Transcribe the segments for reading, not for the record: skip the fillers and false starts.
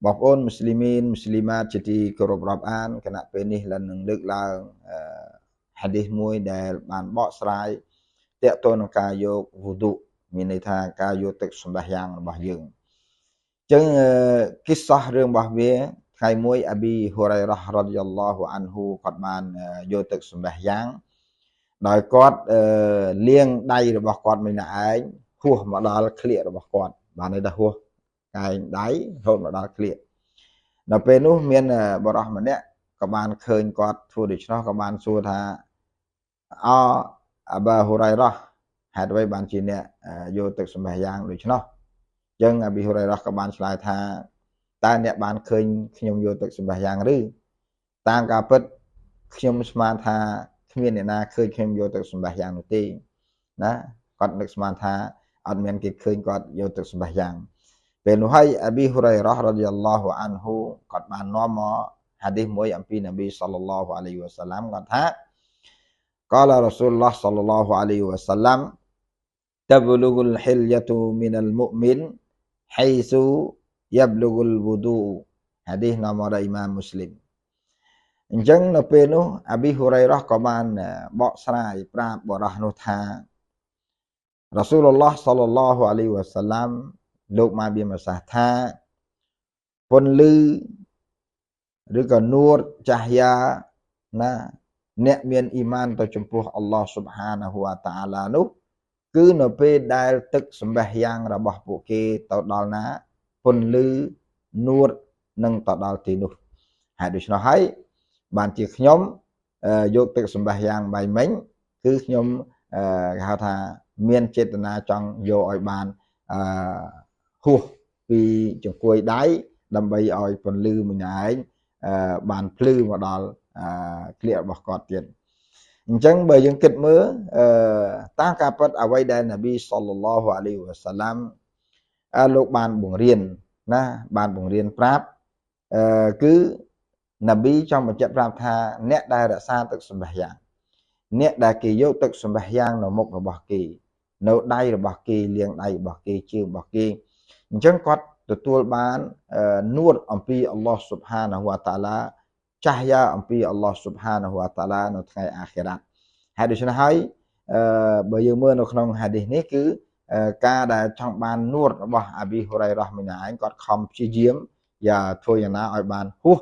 bọc ôn muslimin muslimat chỉ thì cơ rộp an cái nạp bên này lần nâng lực là hadith muối để bàn bọ srai tiện tôn ca vô wudu mình tha ca vô thực sembahyangរបស់យើងចឹងគិស្សារឿងរបស់វាថ្ងៃមួយអាប៊ីហ៊ូរ៉ៃរ៉ាះរ៉ាឌីយ៉ាឡោះអានហ៊ូគាត់បានយកទឹកសម្បះយ៉ាងដោយគាត់លាងដៃរបស់គាត់មិនឯងហួសមកដល់ក្លៀករបស់គាត់បានន័យថាហួសកែងដៃរហូតមកដល់ក្លៀកដល់ពេលនោះមានបរិសម្នាក់ក៏បានឃើញគាត់ធ្វើដូច្នោះក៏បានសួរថាអាបាហ៊ូរ៉ៃរ៉ាះហេតុអ្វីបានជាអ្នកយកទឹកសម្បះយ៉ាងដូច្នោះចឹងអាប៊ីហ៊ូរ៉ៃរ៉ាះក៏បានឆ្លើយថាតើអ្នកបានឃើញខ្ញុំយកទឹកសម្បះយ៉ាងឬតាមការពិតខ្ញុំស្មានថាគ្មានអ្នកណាឃើញខ្ញុំយកទឹកសម្បះយ៉ាងនោះទេណាគាត់នឹកស្មានថាអត់មានគេឃើញគាត់យកទឹកសម្បះយ៉ាងពេលនោះហើយអាប៊ីហ៊ូរ៉ៃរ៉ាះរ៉ាឌីយ៉ាឡោះអានហ៊ូគាត់បាននាំមកហាឌីសមួយអំពីនប៊ីសល្លឡោះអាឡៃហ៊ីវ៉ាសឡាមគាត់ថាقال رسول الله صلى الله عليه وسلم تبلغ الحلية من المؤمن حيث يبلغ الوضوء hadis nomor Imam Muslim អញ្ចឹងនៅពេលនោះអាប៊ីហ៊ូរ៉ៃរ៉ាះក៏បានបកស្រាយប្រាប់បរិះនោះថារ៉ាស៊ូលឡោះសល្លឡោះអាឡៃហ៊ីវ៉ាសឡាមលោកបានមានប្រសាសន៍ថាពន្លឺឬក៏នួរចាស់យ៉ាណាអ្នកមានអ៊ីម៉ានទៅចំពោះអល់ឡោះស៊ុបហានាហ៊ូវតាអាឡានោះគឺនៅពេលដែលទឹកសម្បះយ៉ាងរបស់ពួកគេទៅដល់ណាពន្លឺនួរនឹងទៅដល់ទីនោះហើយដូច្នោះហើយបានជាខ្ញុំយកទឹកសម្បះយ៉ាងបៃមិញគឺខ្ញុំគេហៅថាមានចេតនាចង់យកឲ្យបានហួសពីចង្កួយដៃដើម្បីឲ្យពន្លឺម្នាក់ឯងបានភ្លឺមកដល់ក្លៀករបស់គាត់ទៀតអញ្ចឹងបើយើងគិតមើលតាមការពិតអ្វីដែលនប៊ីសល្លឡោះអាឡៃហ៊ីវ៉ាសឡាមលោកបានបង្រៀនណាបានបង្រៀនប្រាប់គឺនប៊ីចង់បញ្ជាក់ប្រាប់ថាអ្នកដែលរក្សាទឹកសម្បះយ៉ាងអ្នកដែលគេយកទឹកសម្បះយ៉ាងនៅមុខរបស់គេនៅដៃរបស់គេលាងដៃរបស់គេជើងរបស់គេអញ្ចឹងគាត់ទទួលបាននួរអំពីអល់ឡោះស៊ុបហានាហ៊ូវតាអាឡាចាស់យ៉ាអំពីអល់ឡោះស៊ុបហានាហ៊ូវតាអាឡានៅថ្ងៃអាខិរ៉ាត់ហើយដូច្នេះហើយបើយើងមើលនៅក្នុងហាឌីសនេះគឺការដែលចង់បាននួររបស់អាប៊ីហ៊ូរ៉ៃរ៉ាះមីណាឯងគាត់ខំព្យាយាមយ៉ាធ្វើយ៉ាងណាឲ្យបានហួស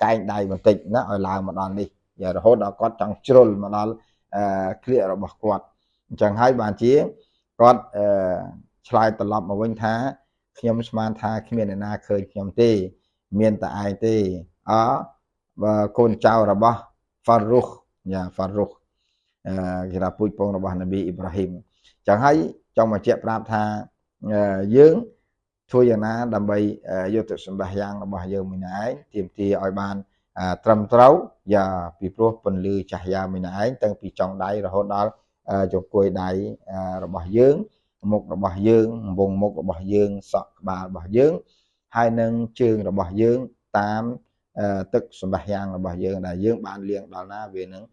កែងដៃបន្តិចណាឲ្យឡើងមកដល់នេះយ៉ារហូតដល់គាត់ចង់ជ្រុលមកដល់ក្លៀករបស់គាត់អញ្ចឹងហើយបានជាគាត់ឆ្លើយត្រឡប់មកវិញថាខ្ញុំស្មានថាគ្មានអ្នកណាឃើញខ្ញុំទេមានតែឯងទេបើកូនចៅរបស់ហ្វារូខយ៉ាហ្វារូខគេថាពូជពងរបស់នប៊ីអ៊ីប្រាហ៊ីមចឹងហើយចង់បញ្ជាក់ប្រាប់ថាយើងធ្វើយ៉ាងណាដើម្បីយកទឹកសម្បះយ៉ាងរបស់យើងម្នាក់ឯងទាមទារឲ្យបានត្រឹមត្រូវយ៉ាពីព្រោះពន្លឺចាស់យ៉ាម្នាក់ឯងតាំងពីចុងដៃរហូតដល់ចង្កួយដៃរបស់យើងមុខរបស់យើងវងមុខរបស់យើងសក់ក្បាលរបស់យើងហើយនឹងជើងរបស់យើងតាមទឹកសម្បះយ៉ាងរបស់យើងដែលយើងបានលាងដល់ណាវានឹង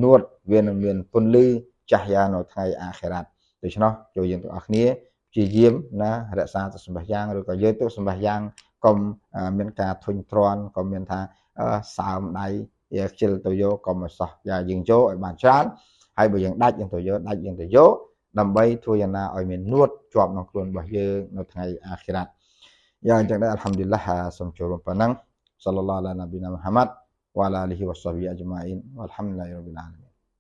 នួតវានឹងមានពន្លឺចាស់យ៉ានៅថ្ងៃអាខិរ៉ាត់ដូច្នោះចូលយើងទាំងអស់គ្នាព្យាយាមណារក្សាទឹកសម្បះយ៉ាងឬក៏យកទឹកសម្បះយ៉ាងកុំមានការធុញទ្រាន់កុំមានថាសើមដៃខ្ជិលទៅយកកុំឲ្យសោះយ៉ាយើងយកឲ្យបានច្រើនហើយបើយើងដាច់យើងទៅយកដាច់យើងទៅយកដើម្បីធ្វើយ៉ាងណាឲ្យមាននួតជាប់ក្នុងខ្លួនរបស់យើងនៅថ្ងៃអាខិរ៉ាត់យ៉ាងអញ្ចឹងដែរអល់ហាំឌុលឡាហសូមចូលរួមប៉ុណ្ណឹងសល្លឡោះអាឡានប៊ីណាមុហាម៉ាត់វ៉ាឡាអាលីហ៊ីវ៉ាសហ្សាប៊ីអ៊ីអ៊ញ្ម៉ាអ៊ីនវ៉ាល់ហាំឌុលឡាហ៊ីរ៉ប៊ីលអាឡាមីន